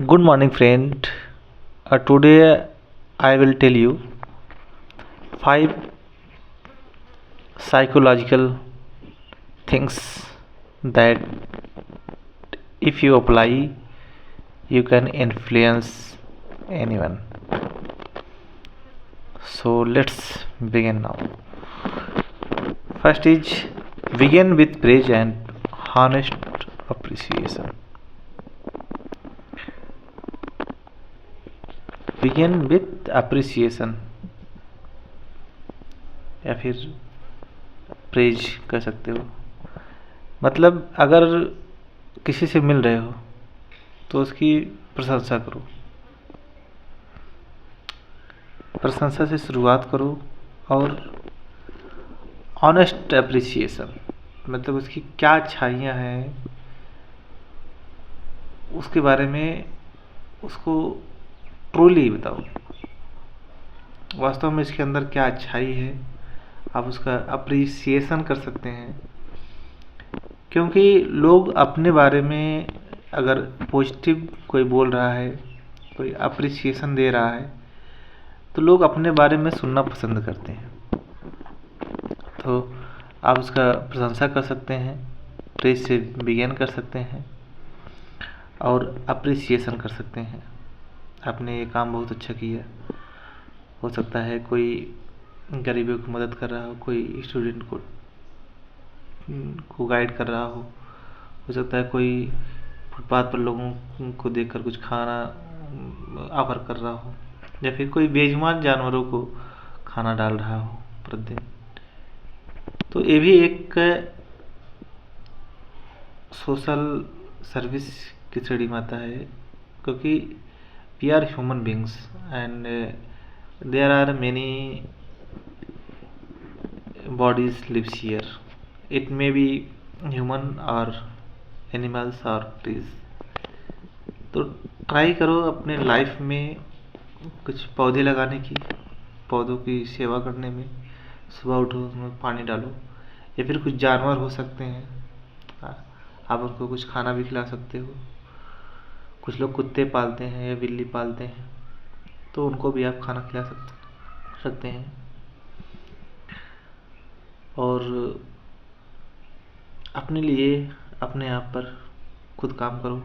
Good morning, friend. Today I will tell you 5 psychological things that if you apply, you can influence anyone. So let's begin now. First is begin with praise and honest appreciation. Begin with appreciation या फिर praise कह सकते हो। मतलब अगर किसी से मिल रहे हो तो उसकी प्रशंसा करो, प्रशंसा से शुरुआत करो। और ऑनेस्ट अप्रिसिएशन मतलब उसकी क्या अच्छाइयाँ हैं उसके बारे में उसको ट्रूली बताओ, वास्तव में इसके अंदर क्या अच्छाई है, आप उसका अप्रिसिएशन कर सकते हैं। क्योंकि लोग अपने बारे में अगर पॉजिटिव कोई बोल रहा है, कोई अप्रिसिएशन दे रहा है, तो लोग अपने बारे में सुनना पसंद करते हैं। तो आप उसका प्रशंसा कर सकते हैं, प्रेज से बिगिन कर सकते हैं और अप्रिसिएशन कर सकते हैं। आपने ये काम बहुत अच्छा किया। हो सकता है कोई गरीबों की मदद कर रहा हो, कोई स्टूडेंट को गाइड कर रहा हो सकता है कोई फुटपाथ पर लोगों को देखकर कुछ खाना ऑफर कर रहा हो, या फिर कोई बेजुबान जानवरों को खाना डाल रहा हो प्रतिदिन। तो ये भी एक सोशल सर्विस की श्रेणी में आता है, क्योंकि we are human beings and there are many bodies lives here. It may be human or animals or trees. तो ट्राई करो अपने लाइफ में कुछ पौधे लगाने की, पौधों की सेवा करने में। सुबह उठो, उसमें पानी डालो, या फिर कुछ जानवर हो सकते हैं, आप उनको कुछ खाना भी खिला सकते हो। कुछ लोग कुत्ते पालते हैं या बिल्ली पालते हैं, तो उनको भी आप खाना खिला सकते हैं। और अपने लिए अपने आप पर खुद काम करो।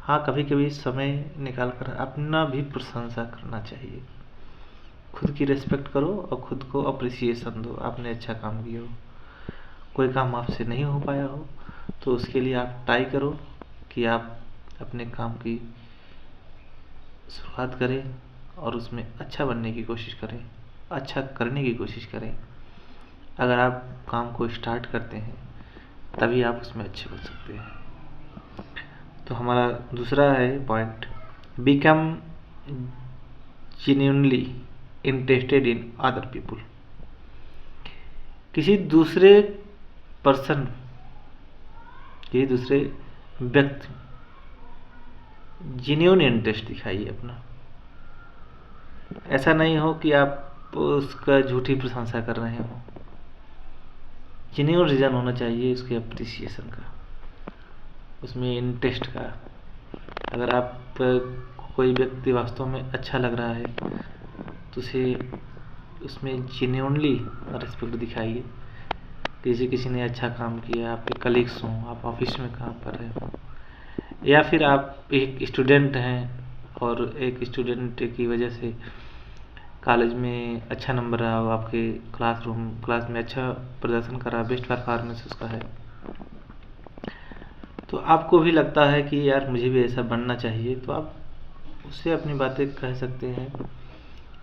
हाँ, कभी कभी समय निकाल कर अपना भी प्रशंसा करना चाहिए। खुद की रेस्पेक्ट करो और खुद को अप्रिसिएशन दो। आपने अच्छा काम किया हो, कोई काम आपसे नहीं हो पाया हो, तो उसके लिए आप ट्राई करो कि आप अपने काम की शुरुआत करें और उसमें अच्छा बनने की कोशिश करें, अच्छा करने की कोशिश करें। अगर आप काम को स्टार्ट करते हैं तभी आप उसमें अच्छे बन सकते हैं। तो हमारा दूसरा है point, become genuinely interested in other people. किसी दूसरे पर्सन, किसी दूसरे व्यक्ति जेन्युइन इंटरेस्ट दिखाइए अपना। ऐसा नहीं हो कि आप उसका झूठी प्रशंसा कर रहे हो। जेन्युइन रीज़न होना चाहिए उसके अप्रिसिएशन का, उसमें इंटरेस्ट का। अगर आप कोई व्यक्ति वास्तव में अच्छा लग रहा है तो उसे उसमें जेन्युइनली रिस्पेक्ट दिखाइए। जैसे किसी ने अच्छा काम किया, आपके कलीग्स हों, आप ऑफिस में काम कर रहे हो, या फिर आप एक स्टूडेंट हैं और एक स्टूडेंट की वजह से कॉलेज में अच्छा नंबर रहा हो, आपके क्लास में अच्छा प्रदर्शन करा, बेस्ट परफॉर्मेंस उसका है, तो आपको भी लगता है कि यार मुझे भी ऐसा बनना चाहिए। तो आप उससे अपनी बातें कह सकते हैं,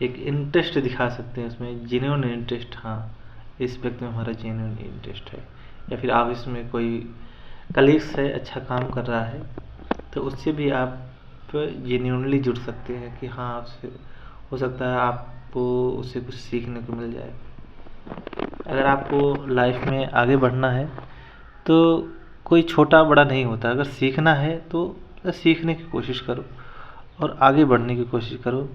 एक इंटरेस्ट दिखा सकते हैं उसमें, जेन्युइन इंटरेस्ट। हाँ, इस व्यक्ति में हमारा जेन्युइन इंटरेस्ट है। या फिर आप इसमें कोई कलीग्स है, अच्छा काम कर रहा है, तो उससे भी आप जेन्युइनली जुड़ सकते हैं कि हाँ, उससे हो सकता है आपको उससे कुछ सीखने को मिल जाए। अगर आपको लाइफ में आगे बढ़ना है तो कोई छोटा बड़ा नहीं होता। अगर सीखना है तो सीखने की कोशिश करो और आगे बढ़ने की कोशिश करो।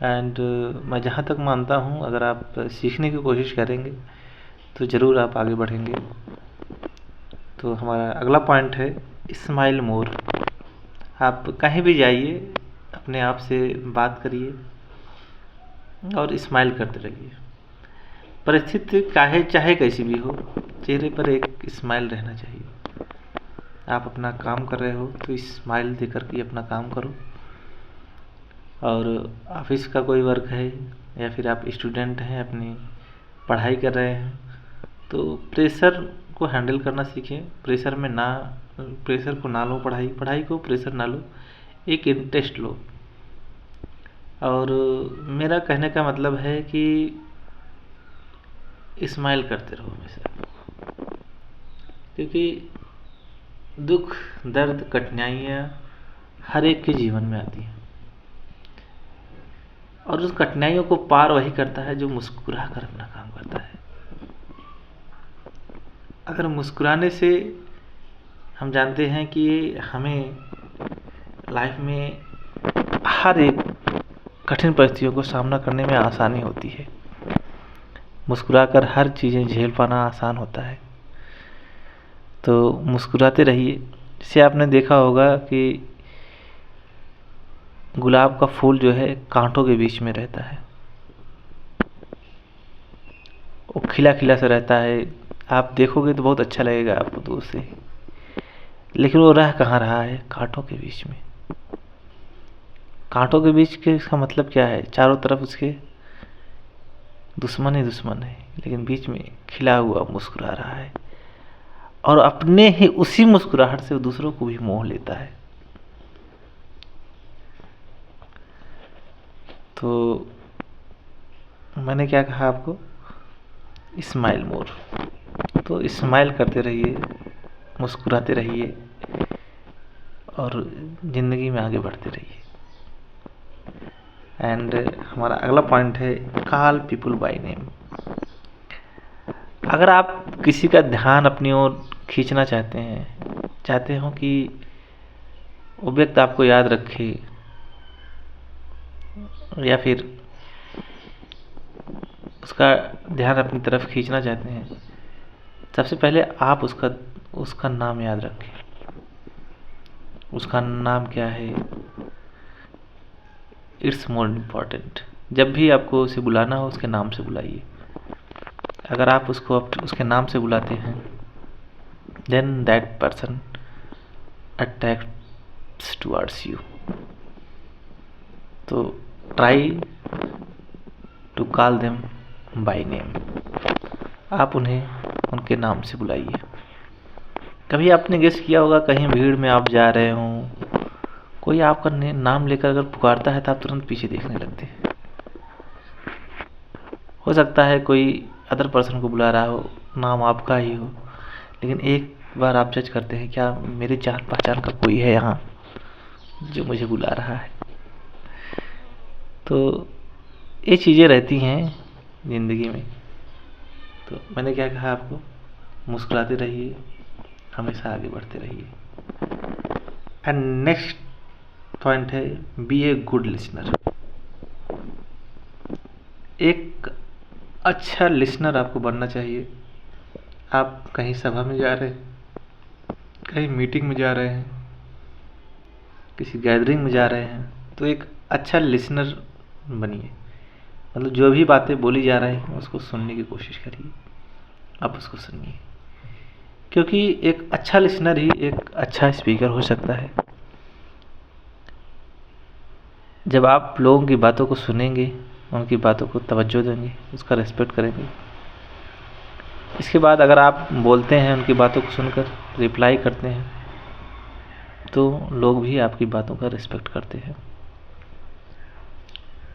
एंड मैं जहाँ तक मानता हूँ, अगर आप सीखने की कोशिश करेंगे तो ज़रूर आप आगे बढ़ेंगे। तो हमारा अगला पॉइंट है स्माइल मोर। आप कहीं भी जाइए, अपने आप से बात करिए और स्माइल करते रहिए। परिस्थिति चाहे कैसी भी हो, चेहरे पर एक स्माइल रहना चाहिए। आप अपना काम कर रहे हो तो स्माइल देकर के अपना काम करो। और ऑफिस का कोई वर्क है या फिर आप स्टूडेंट हैं, अपनी पढ़ाई कर रहे हैं, तो प्रेशर को हैंडल करना सीखें। प्रेशर को ना लो, पढ़ाई को प्रेशर ना लो, एक इंटरेस्ट लो। और मेरा कहने का मतलब है कि स्माइल करते रहो हमेशा, क्योंकि दुख, दर्द, कठिनाइयाँ हर एक के जीवन में आती हैं, और उस कठिनाइयों को पार वही करता है जो मुस्कुरा कर अपना काम करता है। अगर मुस्कुराने से, हम जानते हैं कि हमें लाइफ में हर एक कठिन परिस्थितियों को सामना करने में आसानी होती है। मुस्कुराकर हर चीज़ें झेल पाना आसान होता है। तो मुस्कुराते रहिए। जैसे आपने देखा होगा कि गुलाब का फूल जो है कांटों के बीच में रहता है, वो खिला खिला सा रहता है, आप देखोगे तो बहुत अच्छा लगेगा आपको दूर से, लेकिन वो रह कहाँ रहा है? कांटों के बीच में। कांटों के बीच के इसका मतलब क्या है? चारों तरफ उसके दुश्मन ही दुश्मन है, लेकिन बीच में खिला हुआ मुस्कुरा रहा है, और अपने ही उसी मुस्कुराहट से वो दूसरों को भी मोह लेता है। तो मैंने क्या कहा आपको? स्माइल मोर। तो स्माइल करते रहिए, मुस्कुराते रहिए और ज़िंदगी में आगे बढ़ते रहिए। एंड हमारा अगला पॉइंट है कॉल पीपल बाय नेम। अगर आप किसी का ध्यान अपनी ओर खींचना चाहते हो कि वो व्यक्ति आपको याद रखे, या फिर उसका ध्यान अपनी तरफ खींचना चाहते हैं, सबसे पहले आप उसका नाम याद रखें। उसका नाम क्या है? It's more important. जब भी आपको उसे बुलाना हो, उसके नाम से बुलाइए। अगर आप उसको उसके नाम से बुलाते हैं, then that person attracts towards you. तो try to call them by name. आप उन्हें उनके नाम से बुलाइए। कभी आपने गेस किया होगा, कहीं भीड़ में आप जा रहे हों, कोई आपका नाम लेकर अगर पुकारता है तो आप तुरंत पीछे देखने लगते हैं। हो सकता है कोई अदर पर्सन को बुला रहा हो, नाम आपका ही हो, लेकिन एक बार आप जज करते हैं, क्या मेरी जान पहचान का कोई है यहाँ जो मुझे बुला रहा है? तो ये चीज़ें रहती हैं ज़िंदगी में। तो मैंने क्या कहा आपको? मुस्कुराते रहिए, हमेशा आगे बढ़ते रहिए। एंड नेक्स्ट पॉइंट है बी ए गुड लिसनर। एक अच्छा लिसनर आपको बनना चाहिए। आप कहीं सभा में जा रहे हैं, कहीं मीटिंग में जा रहे हैं, किसी गैदरिंग में जा रहे हैं, तो एक अच्छा लिसनर बनिए। मतलब जो भी बातें बोली जा रही हैं उसको सुनने की कोशिश करिए, आप उसको सुनिए, क्योंकि एक अच्छा लिसनर ही एक अच्छा स्पीकर हो सकता है। जब आप लोगों की बातों को सुनेंगे, उनकी बातों को तवज्जो देंगे, उसका रेस्पेक्ट करेंगे, इसके बाद अगर आप बोलते हैं, उनकी बातों को सुनकर रिप्लाई करते हैं, तो लोग भी आपकी बातों का रिस्पेक्ट करते हैं।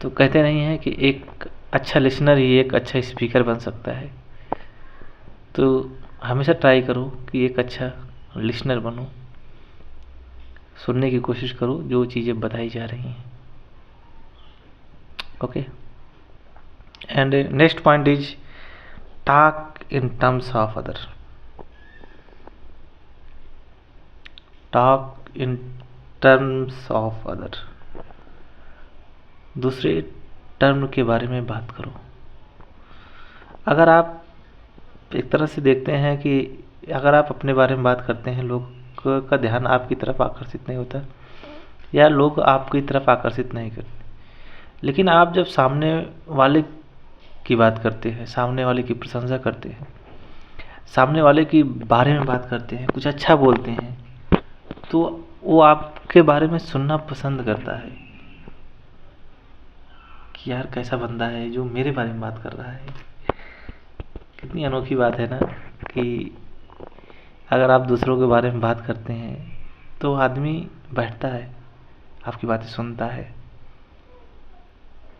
तो कहते नहीं हैं कि एक अच्छा लिसनर ही एक अच्छा स्पीकर बन सकता है। तो हमेशा ट्राई करो कि एक अच्छा लिसनर बनो, सुनने की कोशिश करो जो चीज़ें बताई जा रही हैं। Okay. And next point is talk in terms of other. Talk in terms of other. दूसरे टर्म के बारे में बात करो। अगर आप एक तरह से देखते हैं कि अगर आप अपने बारे में बात करते हैं, लोग का ध्यान आपकी तरफ आकर्षित नहीं होता, या लोग आपकी तरफ आकर्षित नहीं करते। लेकिन आप जब सामने वाले की बात करते हैं, सामने वाले की प्रशंसा करते हैं, सामने वाले के बारे में बात करते हैं, कुछ अच्छा बोलते हैं, तो वो आपके बारे में सुनना पसंद करता है कि यार कैसा बंदा है जो मेरे बारे में बात कर रहा है। कितनी अनोखी बात है ना कि अगर आप दूसरों के बारे में बात करते हैं तो आदमी बैठता है, आपकी बातें सुनता है,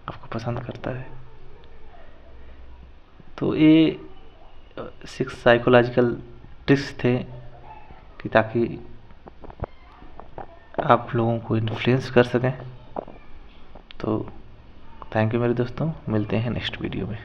आपको पसंद करता है। तो ये 6 साइकोलॉजिकल ट्रिक्स थे कि ताकि आप लोगों को इन्फ्लुएंस कर सकें। तो थैंक यू मेरे दोस्तों, मिलते हैं नेक्स्ट वीडियो में।